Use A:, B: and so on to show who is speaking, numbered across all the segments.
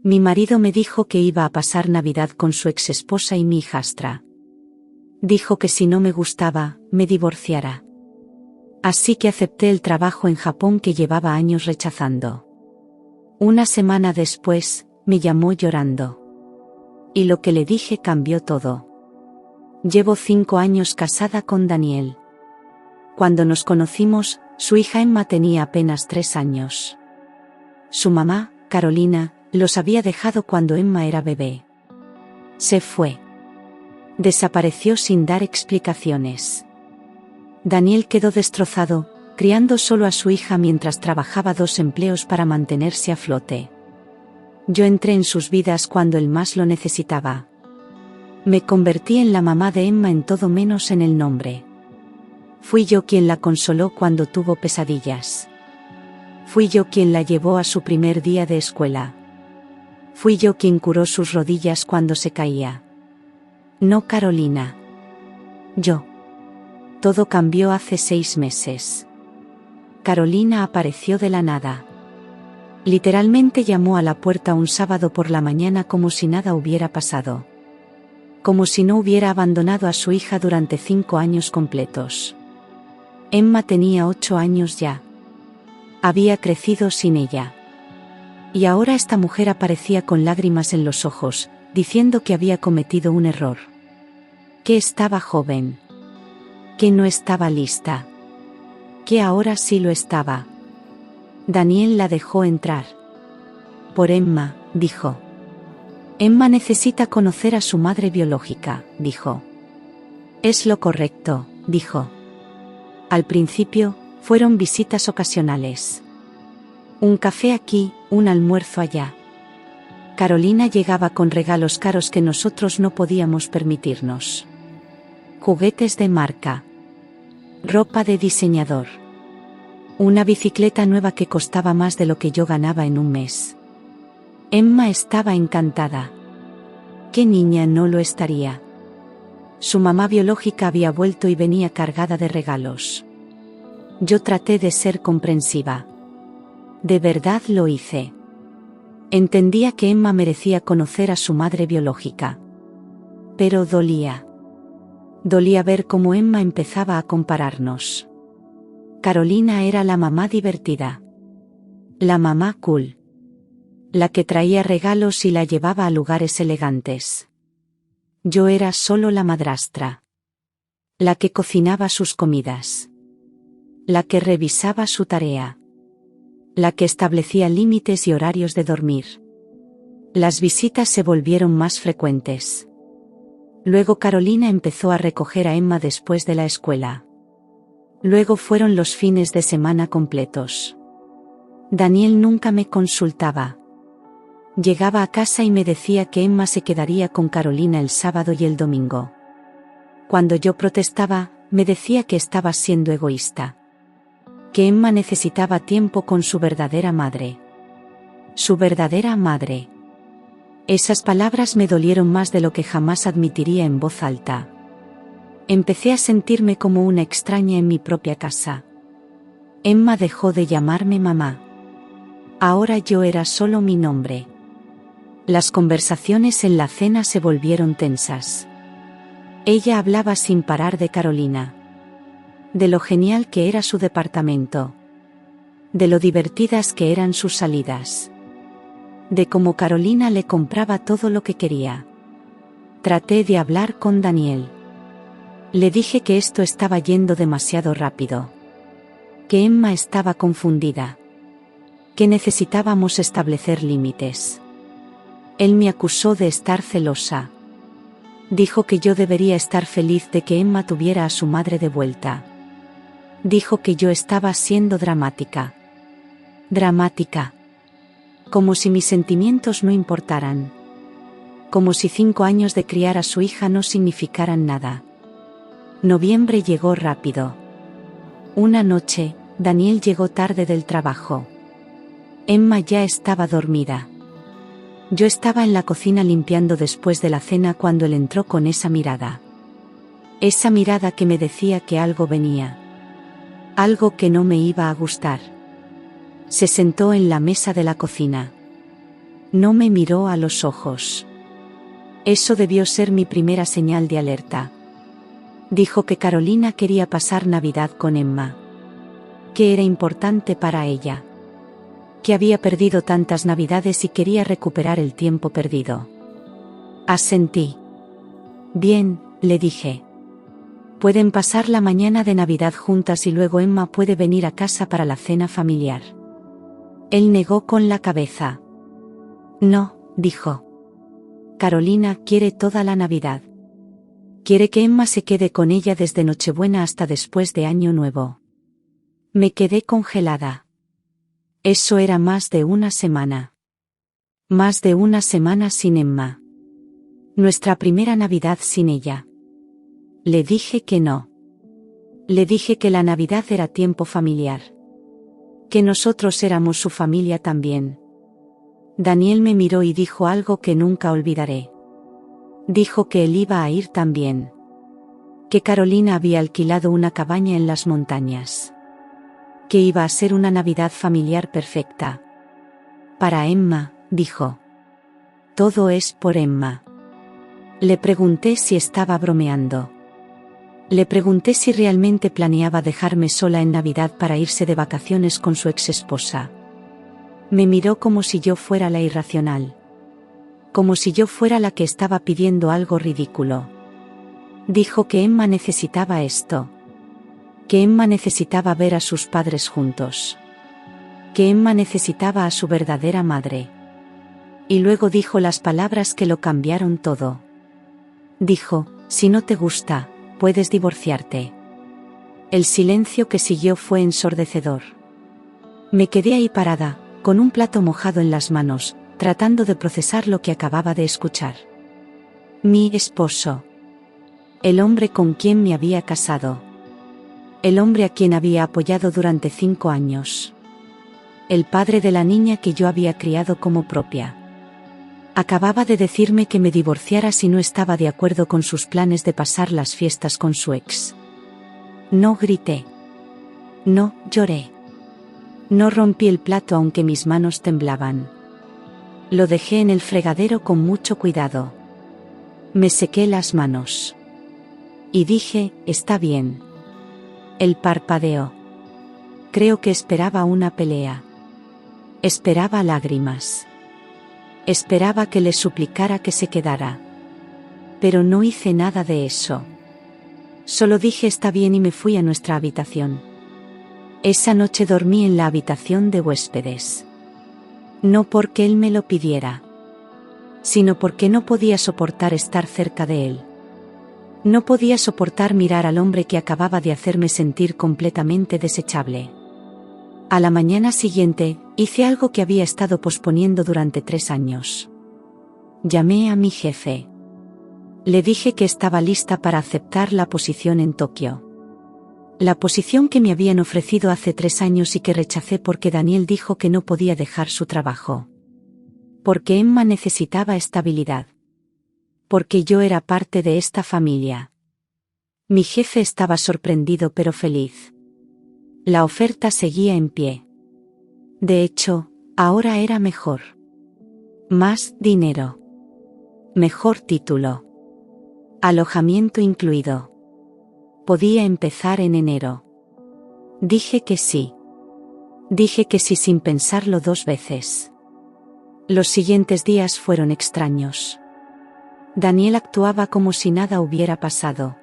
A: Mi marido me dijo que iba a pasar Navidad con su exesposa y mi hijastra. Dijo que si no me gustaba, me divorciara. Así que acepté el trabajo en Japón que llevaba años rechazando. Una semana después, me llamó llorando. Y lo que le dije cambió todo. Llevo 5 años casada con Daniel. Cuando nos conocimos, su hija Emma tenía apenas 3 años. Su mamá, Carolina, los había dejado cuando Emma era bebé. Se fue. Desapareció sin dar explicaciones. Daniel quedó destrozado, criando solo a su hija mientras trabajaba 2 empleos para mantenerse a flote. Yo entré en sus vidas cuando él más lo necesitaba. Me convertí en la mamá de Emma en todo menos en el nombre. Fui yo quien la consoló cuando tuvo pesadillas. Fui yo quien la llevó a su primer día de escuela. Fui yo quien curó sus rodillas cuando se caía. No Carolina. Yo. Todo cambió hace 6 meses. Carolina apareció de la nada. Literalmente llamó a la puerta un sábado por la mañana como si nada hubiera pasado. Como si no hubiera abandonado a su hija durante 5 años completos. Emma tenía 8 años ya. Había crecido sin ella. Y ahora esta mujer aparecía con lágrimas en los ojos, diciendo que había cometido un error. Que estaba joven. Que no estaba lista. Que ahora sí lo estaba. Daniel la dejó entrar. Por Emma, dijo. Emma necesita conocer a su madre biológica, dijo. Es lo correcto, dijo. Al principio, fueron visitas ocasionales. Un café aquí, un almuerzo allá. Carolina llegaba con regalos caros que nosotros no podíamos permitirnos. Juguetes de marca. Ropa de diseñador. Una bicicleta nueva que costaba más de lo que yo ganaba en un mes. Emma estaba encantada. ¿Qué niña no lo estaría? Su mamá biológica había vuelto y venía cargada de regalos. Yo traté de ser comprensiva. De verdad lo hice. Entendía que Emma merecía conocer a su madre biológica. Pero dolía. Dolía ver cómo Emma empezaba a compararnos. Carolina era la mamá divertida. La mamá cool. La que traía regalos y la llevaba a lugares elegantes. Yo era solo la madrastra. La que cocinaba sus comidas. La que revisaba su tarea. La que establecía límites y horarios de dormir. Las visitas se volvieron más frecuentes. Luego Carolina empezó a recoger a Emma después de la escuela. Luego fueron los fines de semana completos. Daniel nunca me consultaba. Llegaba a casa y me decía que Emma se quedaría con Carolina el sábado y el domingo. Cuando yo protestaba, me decía que estaba siendo egoísta. Que Emma necesitaba tiempo con su verdadera madre. Su verdadera madre. Esas palabras me dolieron más de lo que jamás admitiría en voz alta. Empecé a sentirme como una extraña en mi propia casa. Emma dejó de llamarme mamá. Ahora yo era solo mi nombre. Las conversaciones en la cena se volvieron tensas. Ella hablaba sin parar de Carolina. De lo genial que era su departamento. De lo divertidas que eran sus salidas. De cómo Carolina le compraba todo lo que quería. Traté de hablar con Daniel. Le dije que esto estaba yendo demasiado rápido. Que Emma estaba confundida. Que necesitábamos establecer límites. Él me acusó de estar celosa. Dijo que yo debería estar feliz de que Emma tuviera a su madre de vuelta. Dijo que yo estaba siendo dramática. Dramática. Como si mis sentimientos no importaran. Como si 5 años de criar a su hija no significaran nada. Noviembre llegó rápido. Una noche, Daniel llegó tarde del trabajo. Emma ya estaba dormida. Yo estaba en la cocina limpiando después de la cena cuando él entró con esa mirada. Esa mirada que me decía que algo venía. Algo que no me iba a gustar. Se sentó en la mesa de la cocina. No me miró a los ojos. Eso debió ser mi primera señal de alerta. Dijo que Carolina quería pasar Navidad con Emma. Que era importante para ella. Que había perdido tantas Navidades y quería recuperar el tiempo perdido. Asentí. Bien, le dije. Pueden pasar la mañana de Navidad juntas y luego Emma puede venir a casa para la cena familiar. Él negó con la cabeza. No, dijo. Carolina quiere toda la Navidad. Quiere que Emma se quede con ella desde Nochebuena hasta después de Año Nuevo. Me quedé congelada. Eso era más de una semana. Más de una semana sin Emma. Nuestra primera Navidad sin ella. Le dije que no. Le dije que la Navidad era tiempo familiar. Que nosotros éramos su familia también. Daniel me miró y dijo algo que nunca olvidaré. Dijo que él iba a ir también. Que Carolina había alquilado una cabaña en las montañas. Que iba a ser una Navidad familiar perfecta. Para Emma, dijo. Todo es por Emma. Le pregunté si estaba bromeando. Le pregunté si realmente planeaba dejarme sola en Navidad para irse de vacaciones con su exesposa. Me miró como si yo fuera la irracional. Como si yo fuera la que estaba pidiendo algo ridículo. Dijo que Emma necesitaba esto. Que Emma necesitaba ver a sus padres juntos. Que Emma necesitaba a su verdadera madre. Y luego dijo las palabras que lo cambiaron todo. Dijo, si no te gusta, puedes divorciarte. El silencio que siguió fue ensordecedor. Me quedé ahí parada, con un plato mojado en las manos, tratando de procesar lo que acababa de escuchar. Mi esposo. El hombre con quien me había casado. El hombre a quien había apoyado durante 5 años. El padre de la niña que yo había criado como propia. Acababa de decirme que me divorciara si no estaba de acuerdo con sus planes de pasar las fiestas con su ex. No grité. No lloré. No rompí el plato aunque mis manos temblaban. Lo dejé en el fregadero con mucho cuidado. Me sequé las manos. Y dije, está bien. Él parpadeó. Creo que esperaba una pelea. Esperaba lágrimas. Esperaba que le suplicara que se quedara. Pero no hice nada de eso. Solo dije está bien y me fui a nuestra habitación. Esa noche dormí en la habitación de huéspedes. No porque él me lo pidiera, sino porque no podía soportar estar cerca de él. No podía soportar mirar al hombre que acababa de hacerme sentir completamente desechable. A la mañana siguiente, hice algo que había estado posponiendo durante 3 años. Llamé a mi jefe. Le dije que estaba lista para aceptar la posición en Tokio. La posición que me habían ofrecido hace 3 años y que rechacé porque Daniel dijo que no podía dejar su trabajo. Porque Emma necesitaba estabilidad. Porque yo era parte de esta familia. Mi jefe estaba sorprendido pero feliz. La oferta seguía en pie. De hecho, ahora era mejor. Más dinero. Mejor título. Alojamiento incluido. Podía empezar en enero. Dije que sí. Dije que sí sin pensarlo 2 veces. Los siguientes días fueron extraños. Daniel actuaba como si nada hubiera pasado.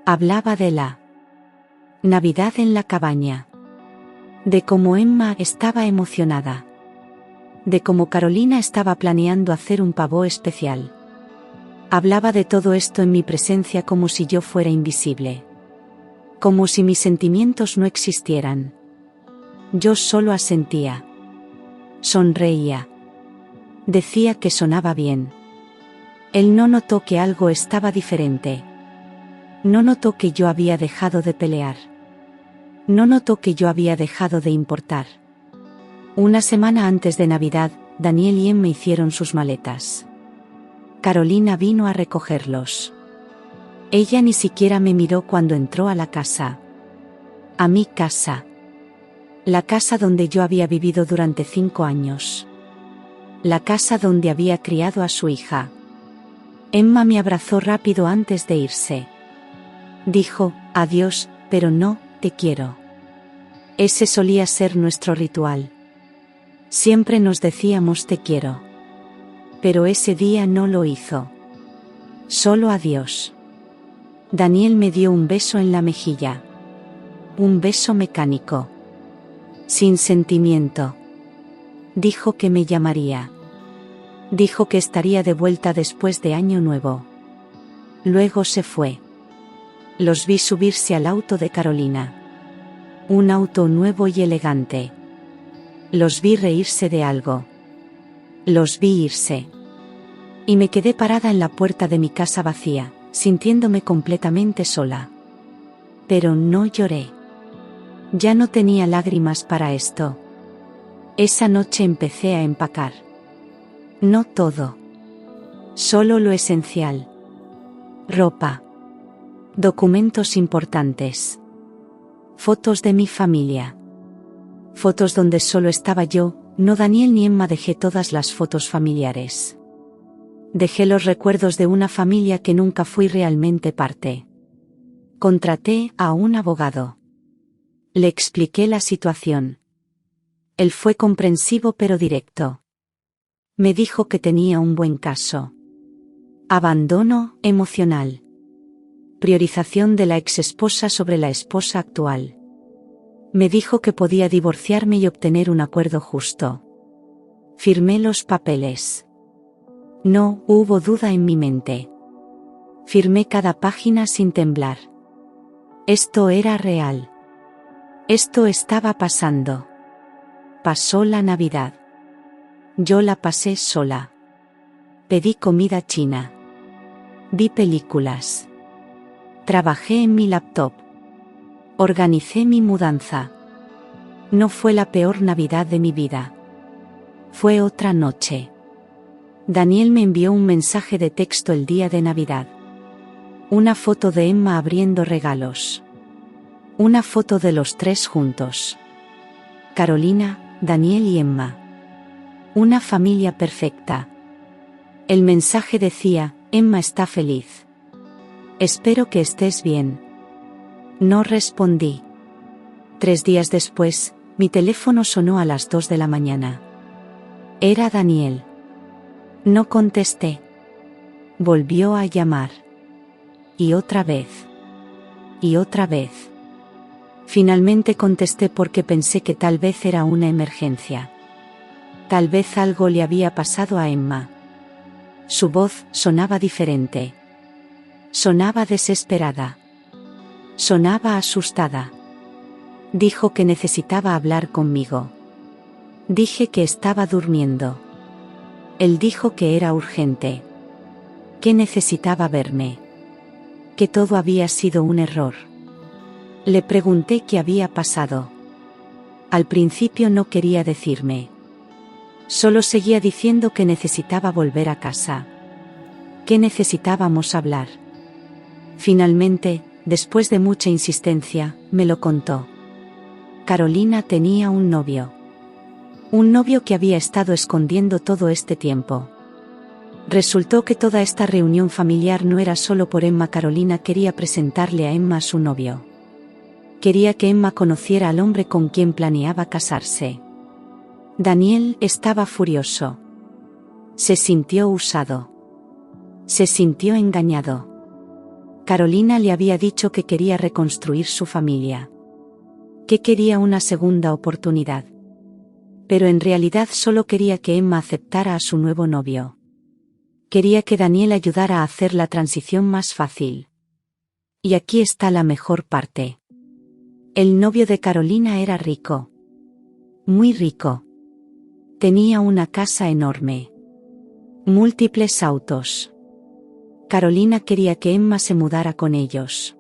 A: Hablaba de la Navidad en la cabaña. De cómo Emma estaba emocionada. De cómo Carolina estaba planeando hacer un pavó especial. Hablaba de todo esto en mi presencia como si yo fuera invisible. Como si mis sentimientos no existieran. Yo solo asentía. Sonreía. Decía que sonaba bien. Él no notó que algo estaba diferente. No notó que yo había dejado de pelear. No notó que yo había dejado de importar. Una semana antes de Navidad, Daniel y Emma hicieron sus maletas. Carolina vino a recogerlos. Ella ni siquiera me miró cuando entró a la casa. A mi casa. La casa donde yo había vivido durante 5 años. la casa donde había criado a su hija. Emma me abrazó rápido antes de irse. Dijo, adiós, pero no, te quiero. Ese solía ser nuestro ritual. Siempre nos decíamos te quiero. Pero ese día no lo hizo. Solo adiós. Daniel me dio un beso en la mejilla. Un beso mecánico. Sin sentimiento. Dijo que me llamaría. Dijo que estaría de vuelta después de Año Nuevo. Luego se fue. Los vi subirse al auto de Carolina. Un auto nuevo y elegante. Los vi reírse de algo. Los vi irse. Y me quedé parada en la puerta de mi casa vacía, sintiéndome completamente sola. Pero no lloré. Ya no tenía lágrimas para esto. Esa noche empecé a empacar. No todo. Solo lo esencial. Ropa. Documentos importantes. Fotos de mi familia. Fotos donde solo estaba yo, no Daniel ni Emma. Dejé todas las fotos familiares. Dejé los recuerdos de una familia que nunca fui realmente parte. Contraté a un abogado. Le expliqué la situación. Él fue comprensivo pero directo. Me dijo que tenía un buen caso. Abandono emocional. Priorización de la exesposa sobre la esposa actual. Me dijo que podía divorciarme y obtener un acuerdo justo. Firmé los papeles. No hubo duda en mi mente. Firmé cada página sin temblar. Esto era real. Esto estaba pasando. Pasó la Navidad. Yo la pasé sola. Pedí comida china. Vi películas. Trabajé en mi laptop. Organicé mi mudanza. No fue la peor Navidad de mi vida. Fue otra noche. Daniel me envió un mensaje de texto el día de Navidad. Una foto de Emma abriendo regalos. Una foto de los tres juntos. Carolina, Daniel y Emma. Una familia perfecta. El mensaje decía, Emma está feliz. Espero que estés bien. No respondí. 3 días después, mi teléfono sonó a las 2 de la mañana. Era Daniel. No contesté. Volvió a llamar. Y otra vez. Y otra vez. Finalmente contesté porque pensé que tal vez era una emergencia. Tal vez algo le había pasado a Emma. Su voz sonaba diferente. Sonaba desesperada. Sonaba asustada. Dijo que necesitaba hablar conmigo. Dije que estaba durmiendo. Él dijo que era urgente. Que necesitaba verme. Que todo había sido un error. Le pregunté qué había pasado. Al principio no quería decirme. Solo seguía diciendo que necesitaba volver a casa. Que necesitábamos hablar. Finalmente, después de mucha insistencia, me lo contó. Carolina tenía un novio. Un novio que había estado escondiendo todo este tiempo. Resultó que toda esta reunión familiar no era solo por Emma. Carolina quería presentarle a Emma a su novio. Quería que Emma conociera al hombre con quien planeaba casarse. Daniel estaba furioso. Se sintió usado. Se sintió engañado. Carolina le había dicho que quería reconstruir su familia. Que quería una segunda oportunidad. Pero en realidad solo quería que Emma aceptara a su nuevo novio. Quería que Daniel ayudara a hacer la transición más fácil. Y aquí está la mejor parte. El novio de Carolina era rico. Muy rico. Tenía una casa enorme. Múltiples autos. Carolina quería que Emma se mudara con ellos.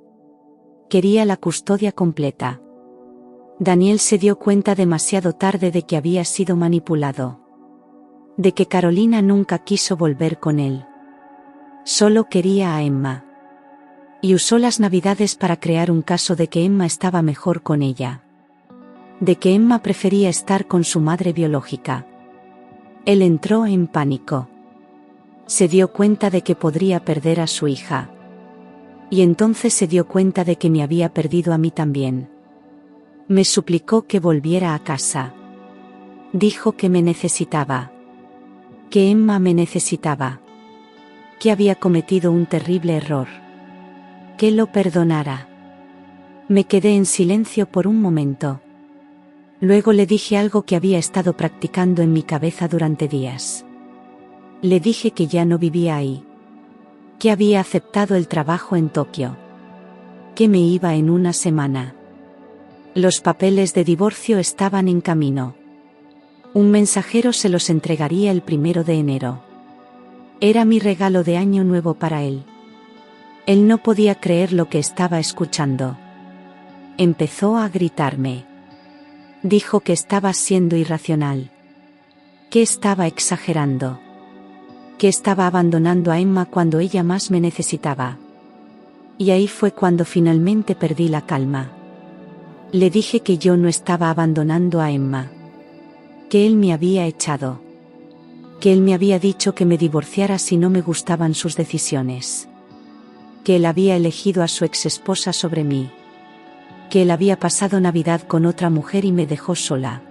A: Quería la custodia completa. Daniel se dio cuenta demasiado tarde de que había sido manipulado. De que Carolina nunca quiso volver con él. Solo quería a Emma. Y usó las Navidades para crear un caso de que Emma estaba mejor con ella. De que Emma prefería estar con su madre biológica. Él entró en pánico. Se dio cuenta de que podría perder a su hija. Y entonces se dio cuenta de que me había perdido a mí también. Me suplicó que volviera a casa. Dijo que me necesitaba. Que Emma me necesitaba. Que había cometido un terrible error. Que lo perdonara. Me quedé en silencio por un momento. Luego le dije algo que había estado practicando en mi cabeza durante días. Le dije que ya no vivía ahí. Que había aceptado el trabajo en Tokio. Que me iba en una semana. Los papeles de divorcio estaban en camino. Un mensajero se los entregaría el 1 de enero. Era mi regalo de año nuevo para él. Él no podía creer lo que estaba escuchando. Empezó a gritarme. Dijo que estaba siendo irracional. Que estaba exagerando. Que estaba abandonando a Emma cuando ella más me necesitaba. Y ahí fue cuando finalmente perdí la calma. Le dije que yo no estaba abandonando a Emma. Que él me había echado. Que él me había dicho que me divorciara si no me gustaban sus decisiones. Que él había elegido a su exesposa sobre mí. Que él había pasado Navidad con otra mujer y me dejó sola.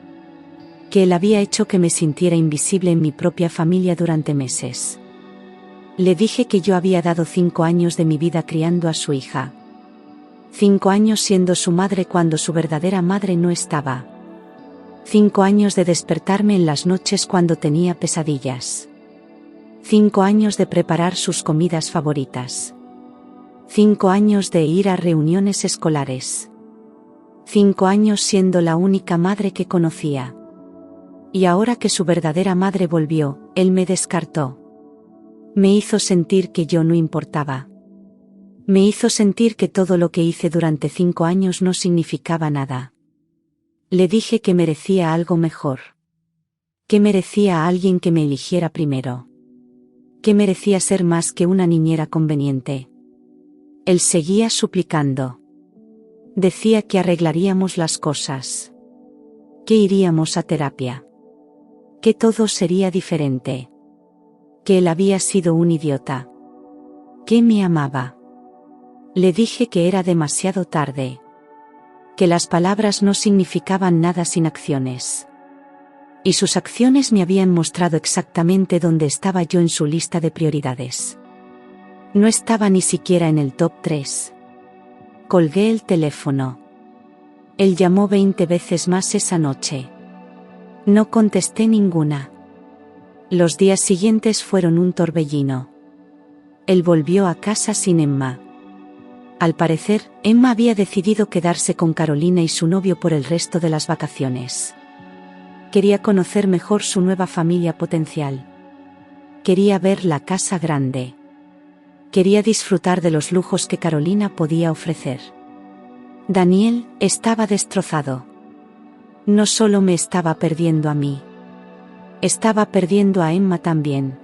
A: Que él había hecho que me sintiera invisible en mi propia familia durante meses. Le dije que yo había dado 5 años de mi vida criando a su hija. 5 años siendo su madre cuando su verdadera madre no estaba. 5 años de despertarme en las noches cuando tenía pesadillas. 5 años de preparar sus comidas favoritas. 5 años de ir a reuniones escolares. 5 años siendo la única madre que conocía. Y ahora que su verdadera madre volvió, él me descartó. Me hizo sentir que yo no importaba. Me hizo sentir que todo lo que hice durante 5 años no significaba nada. Le dije que merecía algo mejor. Que merecía a alguien que me eligiera primero. Que merecía ser más que una niñera conveniente. Él seguía suplicando. Decía que arreglaríamos las cosas. Que iríamos a terapia. Que todo sería diferente. Que él había sido un idiota. Que me amaba. Le dije que era demasiado tarde. Que las palabras no significaban nada sin acciones. Y sus acciones me habían mostrado exactamente dónde estaba yo en su lista de prioridades. No estaba ni siquiera en el top 3. Colgué el teléfono. Él llamó 20 veces más esa noche. No contesté ninguna. Los días siguientes fueron un torbellino. Él volvió a casa sin Emma. Al parecer, Emma había decidido quedarse con Carolina y su novio por el resto de las vacaciones. Quería conocer mejor su nueva familia potencial. Quería ver la casa grande. Quería disfrutar de los lujos que Carolina podía ofrecer. Daniel estaba destrozado. No solo me estaba perdiendo a mí. Estaba perdiendo a Emma también.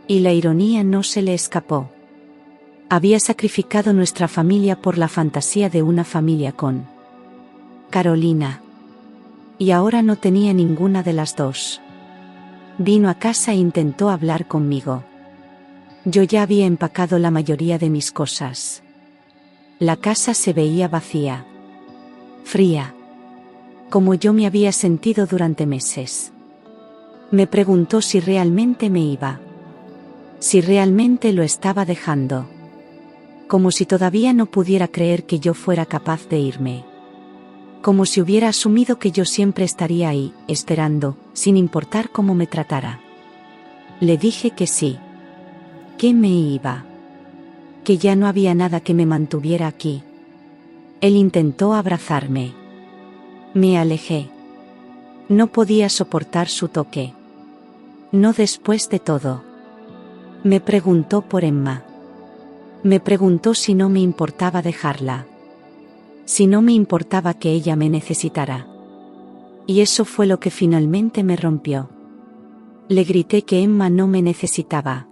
A: Y la ironía no se le escapó. Había sacrificado nuestra familia por la fantasía de una familia con Carolina. Y ahora no tenía ninguna de las dos. Vino a casa e intentó hablar conmigo. Yo ya había empacado la mayoría de mis cosas. La casa se veía vacía. Fría. Como yo me había sentido durante meses. Me preguntó si realmente me iba. Si realmente lo estaba dejando. Como si todavía no pudiera creer que yo fuera capaz de irme. Como si hubiera asumido que yo siempre estaría ahí, esperando, sin importar cómo me tratara. Le dije que sí. Que me iba. Que ya no había nada que me mantuviera aquí. Él intentó abrazarme. Me alejé. No podía soportar su toque. No después de todo. Me preguntó por Emma. Me preguntó si no me importaba dejarla. Si no me importaba que ella me necesitara. Y eso fue lo que finalmente me rompió. Le grité que Emma no me necesitaba.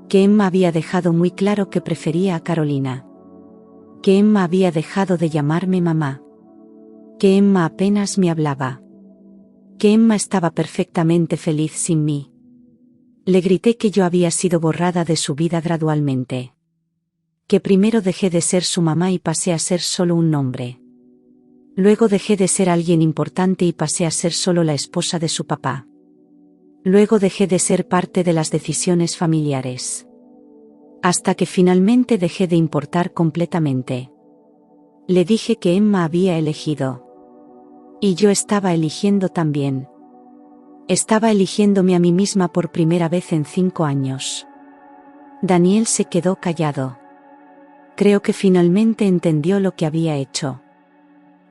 A: Que Emma había dejado muy claro que prefería a Carolina. Que Emma había dejado de llamarme mamá. Que Emma apenas me hablaba. que Emma estaba perfectamente feliz sin mí. Le grité que yo había sido borrada de su vida gradualmente. Que primero dejé de ser su mamá y pasé a ser solo un nombre. Luego dejé de ser alguien importante y pasé a ser solo la esposa de su papá. Luego dejé de ser parte de las decisiones familiares. Hasta que finalmente dejé de importar completamente. Le dije que Emma había elegido. Y yo estaba eligiendo también. Estaba eligiéndome a mí misma por primera vez en 5 años. Daniel se quedó callado. Creo que finalmente entendió lo que había hecho.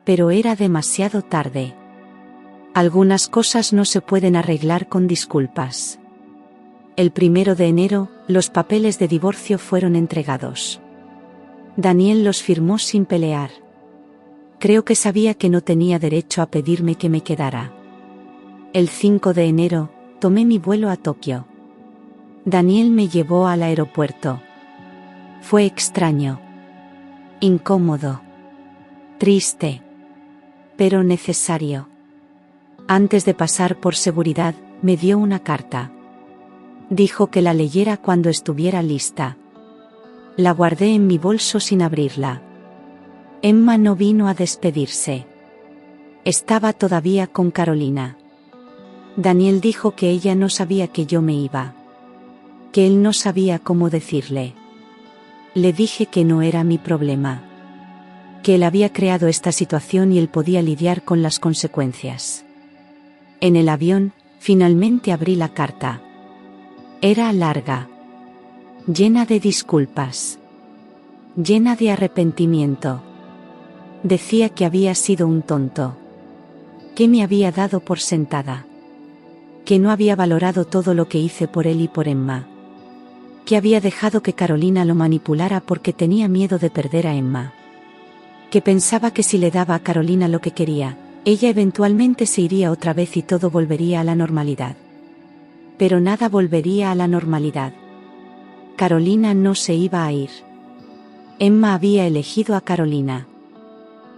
A: Pero era demasiado tarde. Algunas cosas no se pueden arreglar con disculpas. El 1 de enero, los papeles de divorcio fueron entregados. Daniel los firmó sin pelear. Creo que sabía que no tenía derecho a pedirme que me quedara. El 5 de enero, tomé mi vuelo a Tokio. Daniel me llevó al aeropuerto. Fue extraño. Incómodo. Triste. Pero necesario. Antes de pasar por seguridad, me dio una carta. Dijo que la leyera cuando estuviera lista. La guardé en mi bolso sin abrirla. Emma no vino a despedirse. Estaba todavía con Carolina. Daniel dijo que ella no sabía que yo me iba. Que él no sabía cómo decirle. Le dije que no era mi problema. Que él había creado esta situación y él podía lidiar con las consecuencias. En el avión, finalmente abrí la carta. Era larga. Llena de disculpas. Llena de arrepentimiento. Decía que había sido un tonto. Que me había dado por sentada. Que no había valorado todo lo que hice por él y por Emma. Que había dejado que Carolina lo manipulara porque tenía miedo de perder a Emma. Que pensaba que si le daba a Carolina lo que quería, ella eventualmente se iría otra vez y todo volvería a la normalidad. Pero nada volvería a la normalidad. Carolina no se iba a ir. Emma había elegido a Carolina.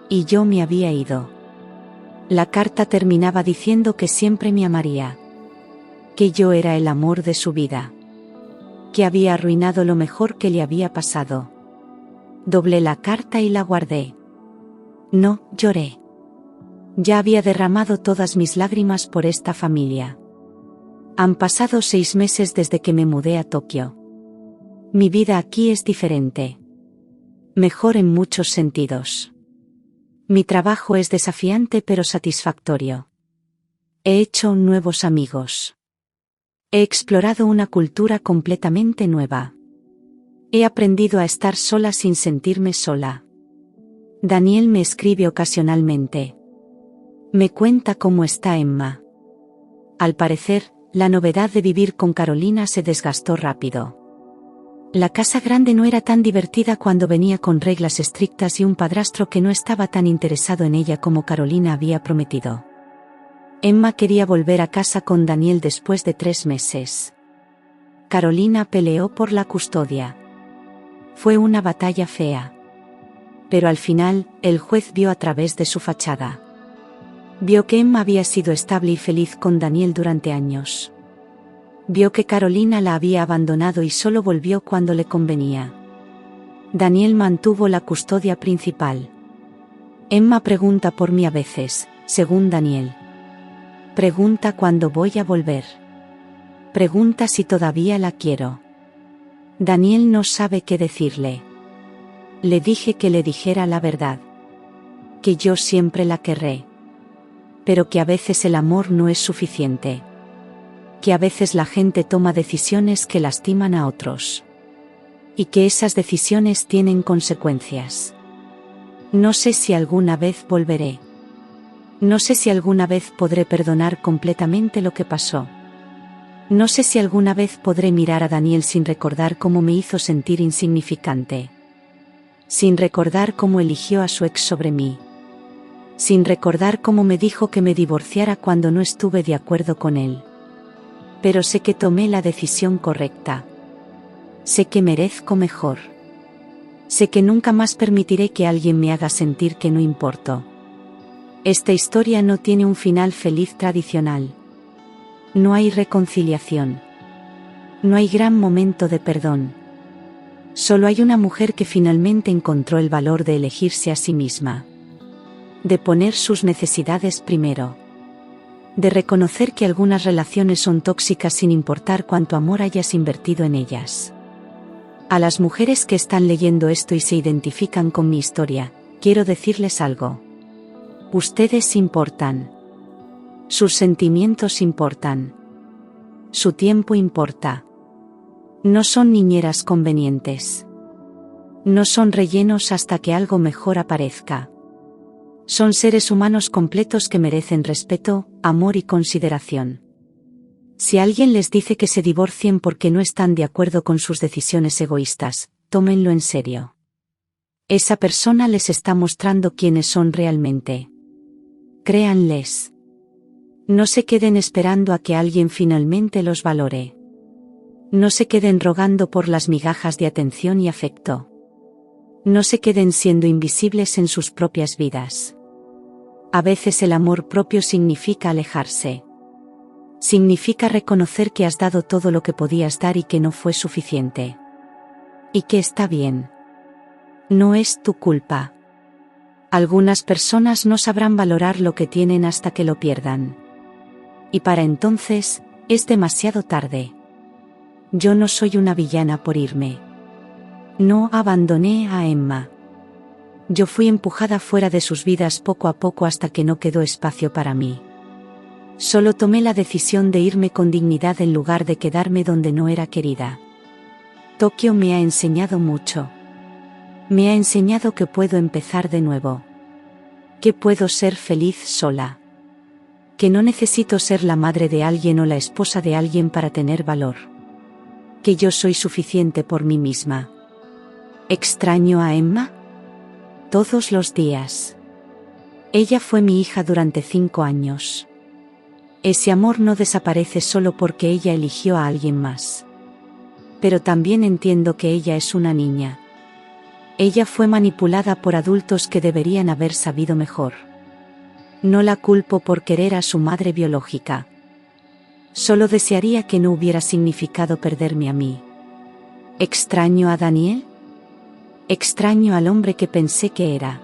A: Y yo me había ido. La carta terminaba diciendo que siempre me amaría. Que yo era el amor de su vida. Que había arruinado lo mejor que le había pasado. Doblé la carta y la guardé. No, lloré. Ya había derramado todas mis lágrimas por esta familia. Han pasado 6 meses desde que me mudé a Tokio. Mi vida aquí es diferente. Mejor en muchos sentidos. Mi trabajo es desafiante pero satisfactorio. He hecho nuevos amigos. He explorado una cultura completamente nueva. He aprendido a estar sola sin sentirme sola. Daniel me escribe ocasionalmente. Me cuenta cómo está Emma. Al parecer, la novedad de vivir con Carolina se desgastó rápido. La casa grande no era tan divertida cuando venía con reglas estrictas y un padrastro que no estaba tan interesado en ella como Carolina había prometido. Emma quería volver a casa con Daniel después de 3 meses. Carolina peleó por la custodia. Fue una batalla fea. Pero al final, el juez vio a través de su fachada. Vio que Emma había sido estable y feliz con Daniel durante años. Vio que Carolina la había abandonado y solo volvió cuando le convenía. Daniel mantuvo la custodia principal. Emma pregunta por mí a veces, según Daniel. Pregunta cuándo voy a volver. Pregunta si todavía la quiero. Daniel no sabe qué decirle. Le dije que le dijera la verdad. Que yo siempre la querré. Pero que a veces el amor no es suficiente. Que a veces la gente toma decisiones que lastiman a otros. Y que esas decisiones tienen consecuencias. No sé si alguna vez volveré. No sé si alguna vez podré perdonar completamente lo que pasó. No sé si alguna vez podré mirar a Daniel sin recordar cómo me hizo sentir insignificante. Sin recordar cómo eligió a su ex sobre mí. Sin recordar cómo me dijo que me divorciara cuando no estuve de acuerdo con él. Pero sé que tomé la decisión correcta. Sé que merezco mejor. Sé que nunca más permitiré que alguien me haga sentir que no importo. Esta historia no tiene un final feliz tradicional. No hay reconciliación. No hay gran momento de perdón. Solo hay una mujer que finalmente encontró el valor de elegirse a sí misma. De poner sus necesidades primero. De reconocer que algunas relaciones son tóxicas sin importar cuánto amor hayas invertido en ellas. A las mujeres que están leyendo esto y se identifican con mi historia, quiero decirles algo. Ustedes importan. Sus sentimientos importan. Su tiempo importa. No son niñeras convenientes. No son rellenos hasta que algo mejor aparezca. Son seres humanos completos que merecen respeto, amor y consideración. Si alguien les dice que se divorcien porque no están de acuerdo con sus decisiones egoístas, tómenlo en serio. Esa persona les está mostrando quiénes son realmente. Créanles. No se queden esperando a que alguien finalmente los valore. No se queden rogando por las migajas de atención y afecto. No se queden siendo invisibles en sus propias vidas. A veces el amor propio significa alejarse. Significa reconocer que has dado todo lo que podías dar y que no fue suficiente. Y que está bien. No es tu culpa. Algunas personas no sabrán valorar lo que tienen hasta que lo pierdan. Y para entonces, es demasiado tarde. Yo no soy una villana por irme. No abandoné a Emma. Yo fui empujada fuera de sus vidas poco a poco hasta que no quedó espacio para mí. Solo tomé la decisión de irme con dignidad en lugar de quedarme donde no era querida. Tokio me ha enseñado mucho. Me ha enseñado que puedo empezar de nuevo. Que puedo ser feliz sola. Que no necesito ser la madre de alguien o la esposa de alguien para tener valor. Que yo soy suficiente por mí misma. ¿Extraño a Emma? Todos los días. Ella fue mi hija durante 5 años. Ese amor no desaparece solo porque ella eligió a alguien más. Pero también entiendo que ella es una niña. Ella fue manipulada por adultos que deberían haber sabido mejor. No la culpo por querer a su madre biológica. Solo desearía que no hubiera significado perderme a mí. ¿Extraño a Daniel? Extraño al hombre que pensé que era.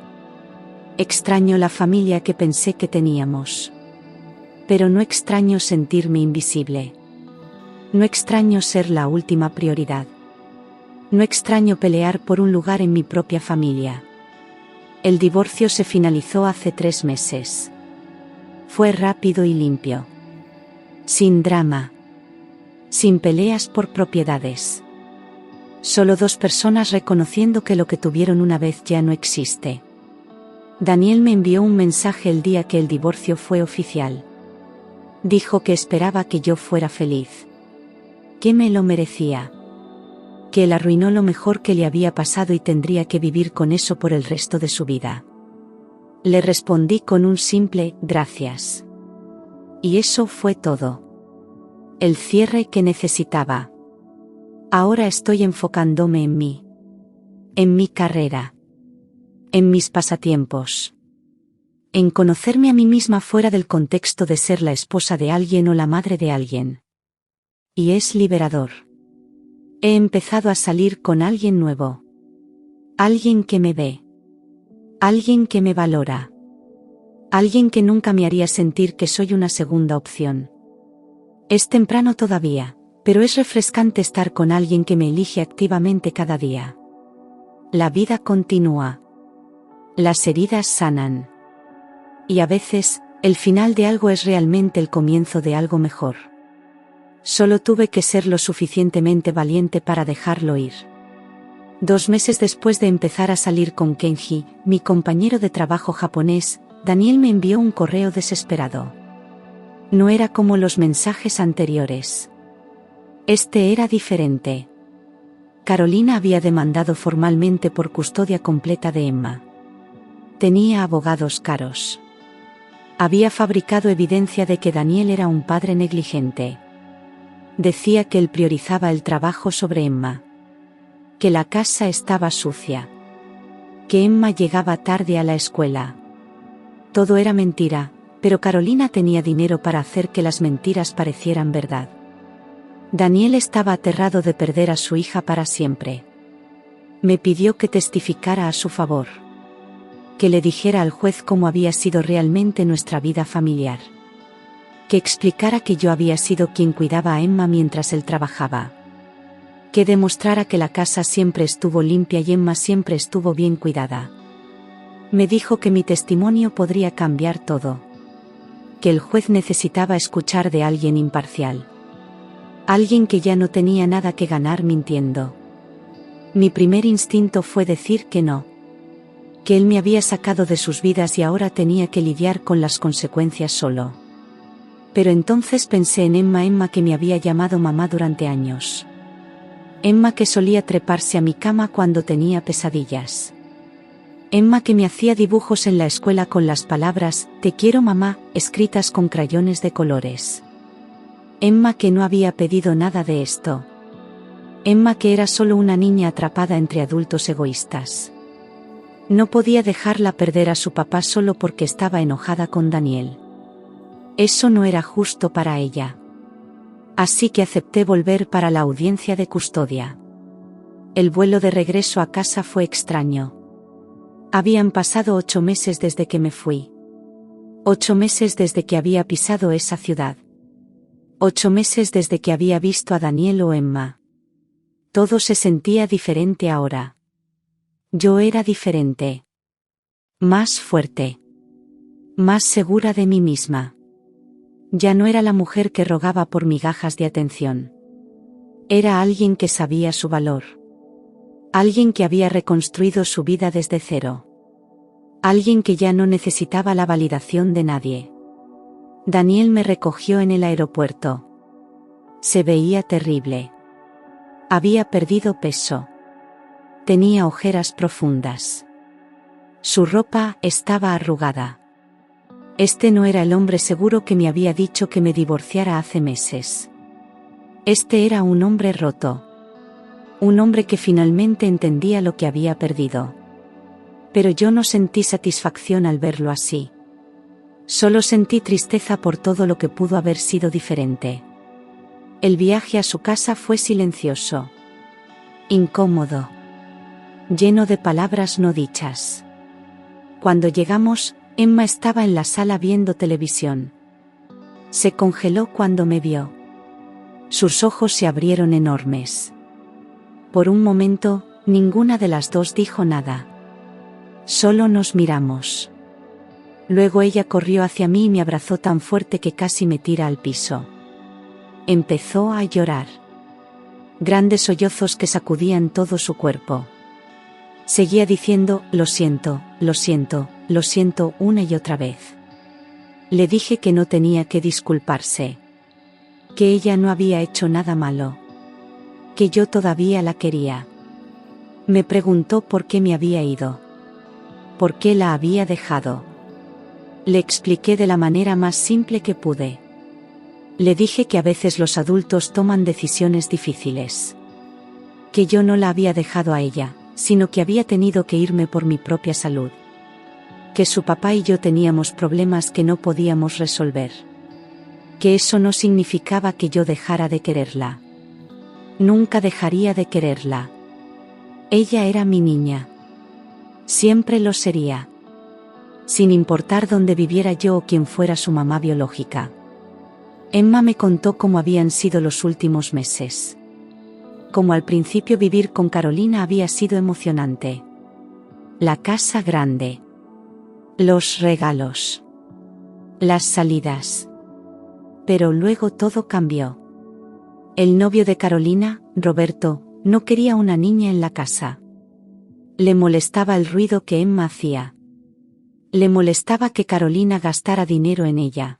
A: Extraño la familia que pensé que teníamos. Pero no extraño sentirme invisible. No extraño ser la última prioridad. No extraño pelear por un lugar en mi propia familia. El divorcio se finalizó hace 3 meses. Fue rápido y limpio. Sin drama. Sin peleas por propiedades. Solo 2 personas reconociendo que lo que tuvieron una vez ya no existe. Daniel me envió un mensaje el día que el divorcio fue oficial. Dijo que esperaba que yo fuera feliz. Que me lo merecía. Que él arruinó lo mejor que le había pasado y tendría que vivir con eso por el resto de su vida. Le respondí con un simple gracias. Y eso fue todo. El cierre que necesitaba. Ahora estoy enfocándome en mí. En mi carrera. En mis pasatiempos. En conocerme a mí misma fuera del contexto de ser la esposa de alguien o la madre de alguien. Y es liberador. He empezado a salir con alguien nuevo. Alguien que me ve. Alguien que me valora. Alguien que nunca me haría sentir que soy una segunda opción. Es temprano todavía, pero es refrescante estar con alguien que me elige activamente cada día. La vida continúa. Las heridas sanan. Y a veces, el final de algo es realmente el comienzo de algo mejor. Solo tuve que ser lo suficientemente valiente para dejarlo ir. 2 meses después de empezar a salir con Kenji, mi compañero de trabajo japonés, Daniel me envió un correo desesperado. No era como los mensajes anteriores. Este era diferente. Carolina había demandado formalmente por custodia completa de Emma. Tenía abogados caros. Había fabricado evidencia de que Daniel era un padre negligente. Decía que él priorizaba el trabajo sobre Emma. Que la casa estaba sucia. Que Emma llegaba tarde a la escuela. Todo era mentira, pero Carolina tenía dinero para hacer que las mentiras parecieran verdad. Daniel estaba aterrado de perder a su hija para siempre. Me pidió que testificara a su favor. Que le dijera al juez cómo había sido realmente nuestra vida familiar. Que explicara que yo había sido quien cuidaba a Emma mientras él trabajaba. Que demostrara que la casa siempre estuvo limpia y Emma siempre estuvo bien cuidada. Me dijo que mi testimonio podría cambiar todo. Que el juez necesitaba escuchar de alguien imparcial. Alguien que ya no tenía nada que ganar mintiendo. Mi primer instinto fue decir que no. Que él me había sacado de sus vidas y ahora tenía que lidiar con las consecuencias solo. Pero entonces pensé en Emma que me había llamado mamá durante años. Emma que solía treparse a mi cama cuando tenía pesadillas. Emma que me hacía dibujos en la escuela con las palabras, "Te quiero mamá", escritas con crayones de colores. Emma que no había pedido nada de esto. Emma que era solo una niña atrapada entre adultos egoístas. No podía dejarla perder a su papá solo porque estaba enojada con Daniel. Eso no era justo para ella. Así que acepté volver para la audiencia de custodia. El vuelo de regreso a casa fue extraño. Habían pasado 8 meses desde que me fui. 8 meses desde que había pisado esa ciudad. 8 meses desde que había visto a Daniel o Emma. Todo se sentía diferente ahora. Yo era diferente. Más fuerte. Más segura de mí misma. Ya no era la mujer que rogaba por migajas de atención. Era alguien que sabía su valor. Alguien que había reconstruido su vida desde cero. Alguien que ya no necesitaba la validación de nadie. Daniel me recogió en el aeropuerto. Se veía terrible. Había perdido peso. Tenía ojeras profundas. Su ropa estaba arrugada. Este no era el hombre seguro que me había dicho que me divorciara hace meses. Este era un hombre roto. Un hombre que finalmente entendía lo que había perdido. Pero yo no sentí satisfacción al verlo así. Solo sentí tristeza por todo lo que pudo haber sido diferente. El viaje a su casa fue silencioso. Incómodo. Lleno de palabras no dichas. Cuando llegamos, Emma estaba en la sala viendo televisión. Se congeló cuando me vio. Sus ojos se abrieron enormes. Por un momento, ninguna de las dos dijo nada. Solo nos miramos. Luego ella corrió hacia mí y me abrazó tan fuerte que casi me tira al piso. Empezó a llorar. Grandes sollozos que sacudían todo su cuerpo. Seguía diciendo, lo siento, lo siento, lo siento una y otra vez. Le dije que no tenía que disculparse. Que ella no había hecho nada malo. Que yo todavía la quería. Me preguntó por qué me había ido. ¿Por qué la había dejado? Le expliqué de la manera más simple que pude. Le dije que a veces los adultos toman decisiones difíciles. Que yo no la había dejado a ella, sino que había tenido que irme por mi propia salud. Que su papá y yo teníamos problemas que no podíamos resolver. Que eso no significaba que yo dejara de quererla. Nunca dejaría de quererla. Ella era mi niña. Siempre lo sería. Sin importar dónde viviera yo o quién fuera su mamá biológica. Emma me contó cómo habían sido los últimos meses. Como al principio vivir con Carolina había sido emocionante. La casa grande. Los regalos. Las salidas. Pero luego todo cambió. El novio de Carolina, Roberto, no quería una niña en la casa. Le molestaba el ruido que Emma hacía. Le molestaba que Carolina gastara dinero en ella.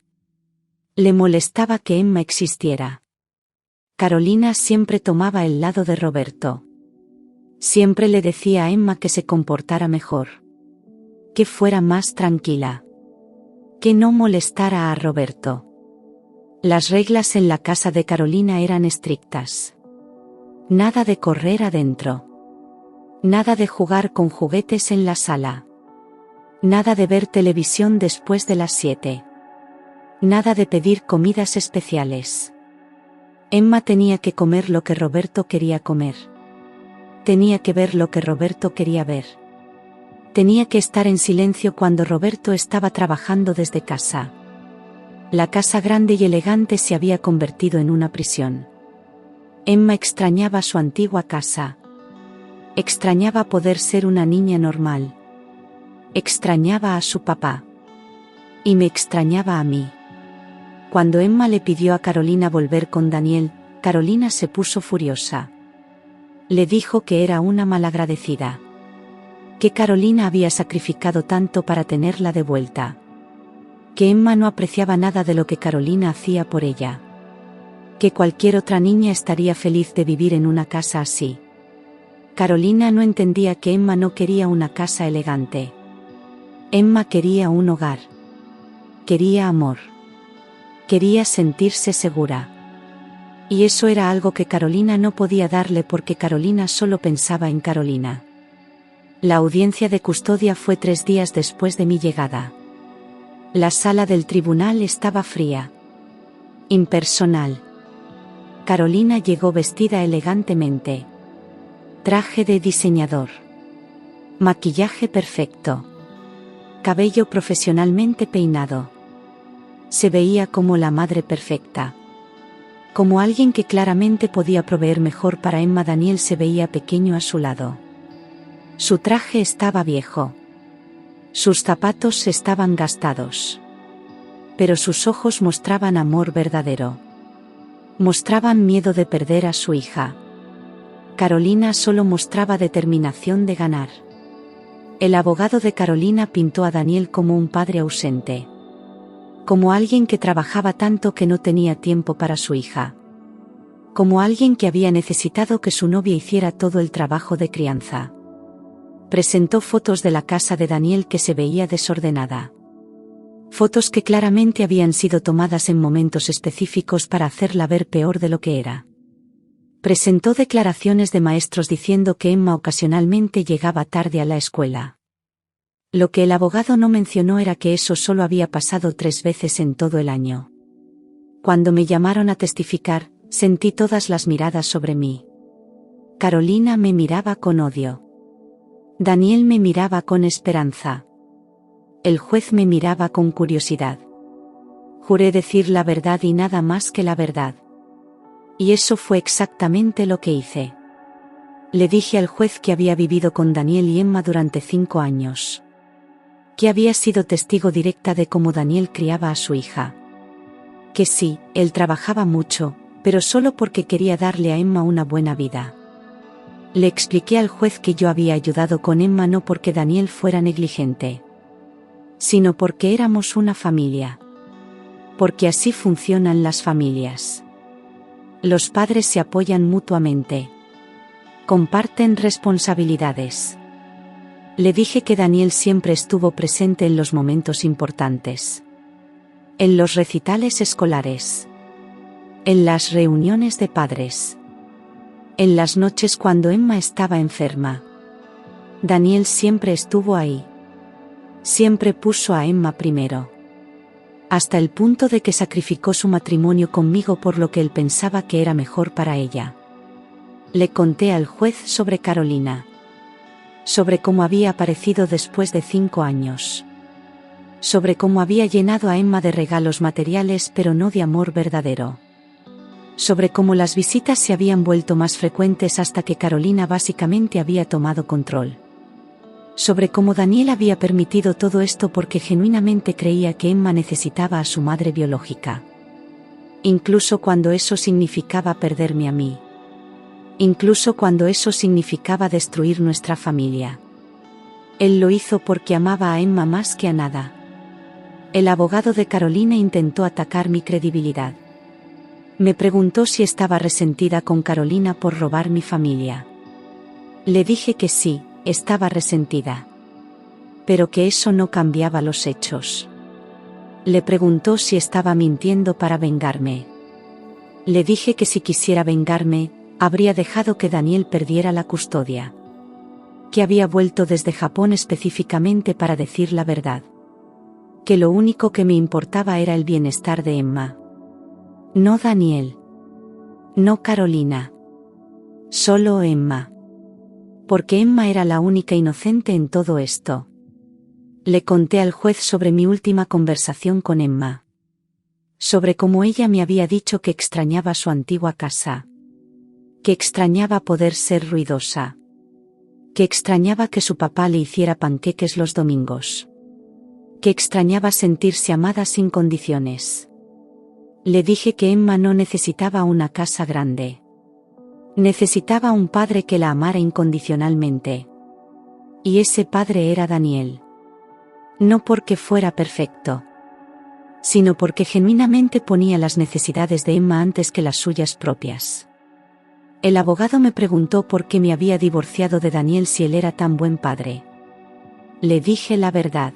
A: Le molestaba que Emma existiera. Carolina siempre tomaba el lado de Roberto. Siempre le decía a Emma que se comportara mejor. Que fuera más tranquila. Que no molestara a Roberto. Las reglas en la casa de Carolina eran estrictas. Nada de correr adentro. Nada de jugar con juguetes en la sala. Nada de ver televisión después de las 7. Nada de pedir comidas especiales. Emma tenía que comer lo que Roberto quería comer. Tenía que ver lo que Roberto quería ver. Tenía que estar en silencio cuando Roberto estaba trabajando desde casa. La casa grande y elegante se había convertido en una prisión. Emma extrañaba su antigua casa. Extrañaba poder ser una niña normal. Extrañaba a su papá. Y me extrañaba a mí. Cuando Emma le pidió a Carolina volver con Daniel, Carolina se puso furiosa. Le dijo que era una malagradecida. Que Carolina había sacrificado tanto para tenerla de vuelta. Que Emma no apreciaba nada de lo que Carolina hacía por ella. Que cualquier otra niña estaría feliz de vivir en una casa así. Carolina no entendía que Emma no quería una casa elegante. Emma quería un hogar. Quería amor. Quería sentirse segura. Y eso era algo que Carolina no podía darle porque Carolina solo pensaba en Carolina. La audiencia de custodia fue 3 días después de mi llegada. La sala del tribunal estaba fría. Impersonal. Carolina llegó vestida elegantemente. Traje de diseñador. Maquillaje perfecto. Cabello profesionalmente peinado. Se veía como la madre perfecta. Como alguien que claramente podía proveer mejor para Emma. Daniel se veía pequeño a su lado. Su traje estaba viejo. Sus zapatos estaban gastados. Pero sus ojos mostraban amor verdadero. Mostraban miedo de perder a su hija. Carolina solo mostraba determinación de ganar. El abogado de Carolina pintó a Daniel como un padre ausente. Como alguien que trabajaba tanto que no tenía tiempo para su hija. Como alguien que había necesitado que su novia hiciera todo el trabajo de crianza. Presentó fotos de la casa de Daniel que se veía desordenada. Fotos que claramente habían sido tomadas en momentos específicos para hacerla ver peor de lo que era. Presentó declaraciones de maestros diciendo que Emma ocasionalmente llegaba tarde a la escuela. Lo que el abogado no mencionó era que eso solo había pasado 3 veces en todo el año. Cuando me llamaron a testificar, sentí todas las miradas sobre mí. Carolina me miraba con odio. Daniel me miraba con esperanza. El juez me miraba con curiosidad. Juré decir la verdad y nada más que la verdad. Y eso fue exactamente lo que hice. Le dije al juez que había vivido con Daniel y Emma durante 5 años. Que había sido testigo directa de cómo Daniel criaba a su hija. Que sí, él trabajaba mucho, pero solo porque quería darle a Emma una buena vida. Le expliqué al juez que yo había ayudado con Emma no porque Daniel fuera negligente, sino porque éramos una familia. Porque así funcionan las familias. Los padres se apoyan mutuamente. Comparten responsabilidades. Le dije que Daniel siempre estuvo presente en los momentos importantes. En los recitales escolares. En las reuniones de padres. En las noches cuando Emma estaba enferma. Daniel siempre estuvo ahí. Siempre puso a Emma primero. Hasta el punto de que sacrificó su matrimonio conmigo por lo que él pensaba que era mejor para ella. Le conté al juez sobre Carolina. Sobre cómo había aparecido después de 5 años. Sobre cómo había llenado a Emma de regalos materiales pero no de amor verdadero. Sobre cómo las visitas se habían vuelto más frecuentes hasta que Carolina básicamente había tomado control. Sobre cómo Daniel había permitido todo esto porque genuinamente creía que Emma necesitaba a su madre biológica. Incluso cuando eso significaba perderme a mí. Incluso cuando eso significaba destruir nuestra familia. Él lo hizo porque amaba a Emma más que a nada. El abogado de Carolina intentó atacar mi credibilidad. Me preguntó si estaba resentida con Carolina por robar mi familia. Le dije que sí, estaba resentida. Pero que eso no cambiaba los hechos. Le preguntó si estaba mintiendo para vengarme. Le dije que si quisiera vengarme, habría dejado que Daniel perdiera la custodia. que había vuelto desde Japón específicamente para decir la verdad. Que lo único que me importaba era el bienestar de Emma. No Daniel. No Carolina. Solo Emma. Porque Emma era la única inocente en todo esto. Le conté al juez sobre mi última conversación con Emma. Sobre cómo ella me había dicho que extrañaba su antigua casa. Que extrañaba poder ser ruidosa. Que extrañaba que su papá le hiciera panqueques los domingos. Que extrañaba sentirse amada sin condiciones. Le dije que Emma no necesitaba una casa grande. Necesitaba un padre que la amara incondicionalmente. Y ese padre era Daniel. No porque fuera perfecto, sino porque genuinamente ponía las necesidades de Emma antes que las suyas propias. El abogado me preguntó por qué me había divorciado de Daniel si él era tan buen padre. Le dije la verdad.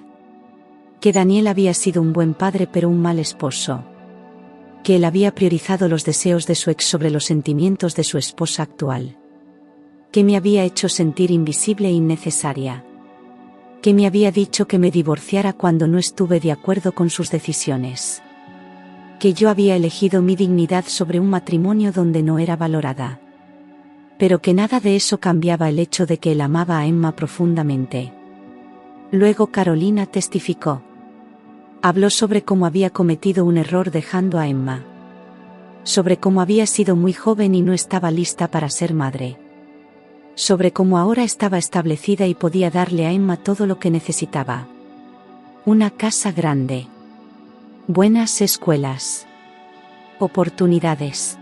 A: Que Daniel había sido un buen padre pero un mal esposo. Que él había priorizado los deseos de su ex sobre los sentimientos de su esposa actual. Que me había hecho sentir invisible e innecesaria. Que me había dicho que me divorciara cuando no estuve de acuerdo con sus decisiones. Que yo había elegido mi dignidad sobre un matrimonio donde no era valorada. Pero que nada de eso cambiaba el hecho de que él amaba a Emma profundamente. Luego Carolina testificó. Habló sobre cómo había cometido un error dejando a Emma. Sobre cómo había sido muy joven y no estaba lista para ser madre. Sobre cómo ahora estaba establecida y podía darle a Emma todo lo que necesitaba. Una casa grande. Buenas escuelas. Oportunidades.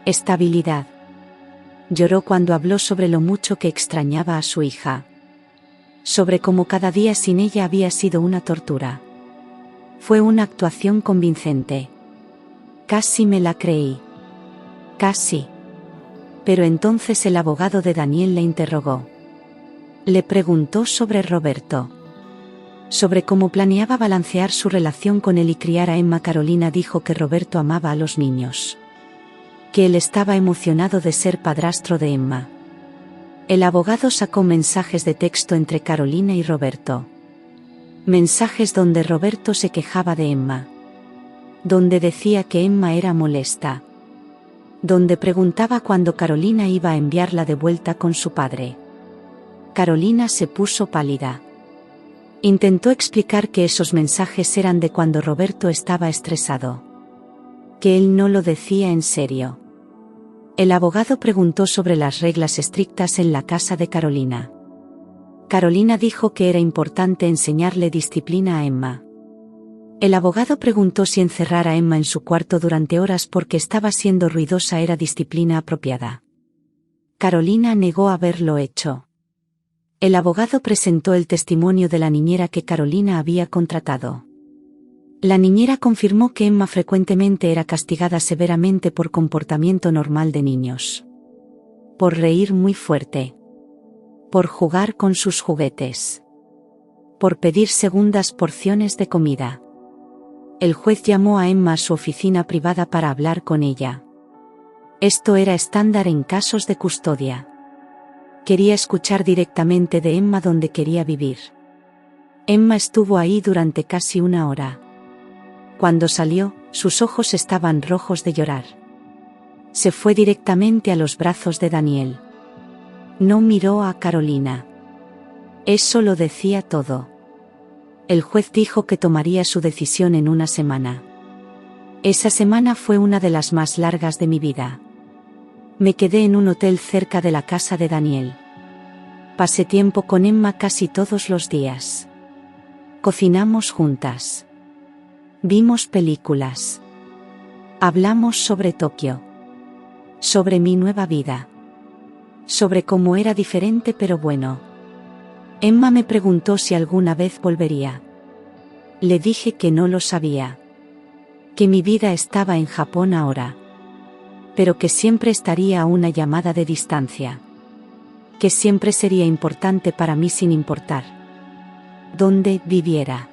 A: Estabilidad. Lloró cuando habló sobre lo mucho que extrañaba a su hija. Sobre cómo cada día sin ella había sido una tortura. Fue una actuación convincente. Casi me la creí. Casi. Pero entonces el abogado de Daniel le interrogó. Le preguntó sobre Roberto. Sobre cómo planeaba balancear su relación con él y criar a Emma. Carolina dijo que Roberto amaba a los niños. Que él estaba emocionado de ser padrastro de Emma. El abogado sacó mensajes de texto entre Carolina y Roberto. Mensajes donde Roberto se quejaba de Emma. Donde decía que Emma era molesta. Donde preguntaba cuándo Carolina iba a enviarla de vuelta con su padre. Carolina se puso pálida. Intentó explicar que esos mensajes eran de cuando Roberto estaba estresado. Que él no lo decía en serio. El abogado preguntó sobre las reglas estrictas en la casa de Carolina. Carolina dijo que era importante enseñarle disciplina a Emma. El abogado preguntó si encerrar a Emma en su cuarto durante horas porque estaba siendo ruidosa era disciplina apropiada. Carolina negó haberlo hecho. El abogado presentó el testimonio de la niñera que Carolina había contratado. La niñera confirmó que Emma frecuentemente era castigada severamente por comportamiento normal de niños. Por reír muy fuerte. Por jugar con sus juguetes. Por pedir segundas porciones de comida. El juez llamó a Emma a su oficina privada para hablar con ella. Esto era estándar en casos de custodia. Quería escuchar directamente de Emma donde quería vivir. Emma estuvo ahí durante casi una hora. Cuando salió, sus ojos estaban rojos de llorar. Se fue directamente a los brazos de Daniel. No miró a Carolina. Eso lo decía todo. El juez dijo que tomaría su decisión en una semana. Esa semana fue una de las más largas de mi vida. Me quedé en un hotel cerca de la casa de Daniel. Pasé tiempo con Emma casi todos los días. Cocinamos juntas. Vimos películas. Hablamos sobre Tokio. Sobre mi nueva vida. Sobre cómo era diferente pero bueno. Emma me preguntó si alguna vez volvería. Le dije que no lo sabía. Que mi vida estaba en Japón ahora. Pero que siempre estaría a una llamada de distancia. Que siempre sería importante para mí sin importar dónde viviera.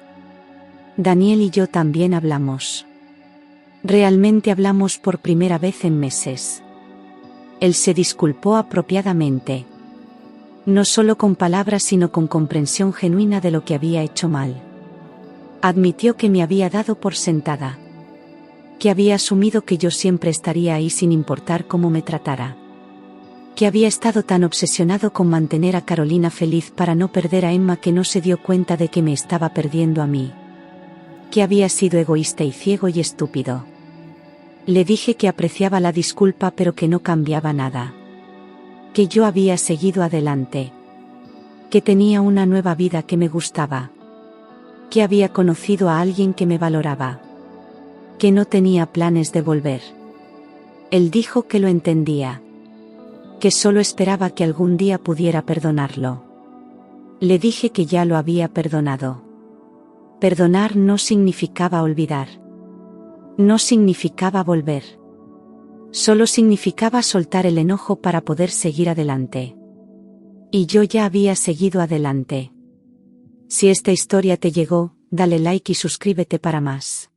A: Daniel y yo también hablamos. Realmente hablamos por primera vez en meses. Él se disculpó apropiadamente. No solo con palabras sino con comprensión genuina de lo que había hecho mal. Admitió que me había dado por sentada. Que había asumido que yo siempre estaría ahí sin importar cómo me tratara. Que había estado tan obsesionado con mantener a Carolina feliz para no perder a Emma que no se dio cuenta de que me estaba perdiendo a mí. Que había sido egoísta y ciego y estúpido. Le dije que apreciaba la disculpa pero que no cambiaba nada. Que yo había seguido adelante. Que tenía una nueva vida que me gustaba. Que había conocido a alguien que me valoraba. Que no tenía planes de volver. Él dijo que lo entendía. Que solo esperaba que algún día pudiera perdonarlo. Le dije que ya lo había perdonado. Perdonar no significaba olvidar. No significaba volver. Solo significaba soltar el enojo para poder seguir adelante. Y yo ya había seguido adelante. Si esta historia te llegó, dale like y suscríbete para más.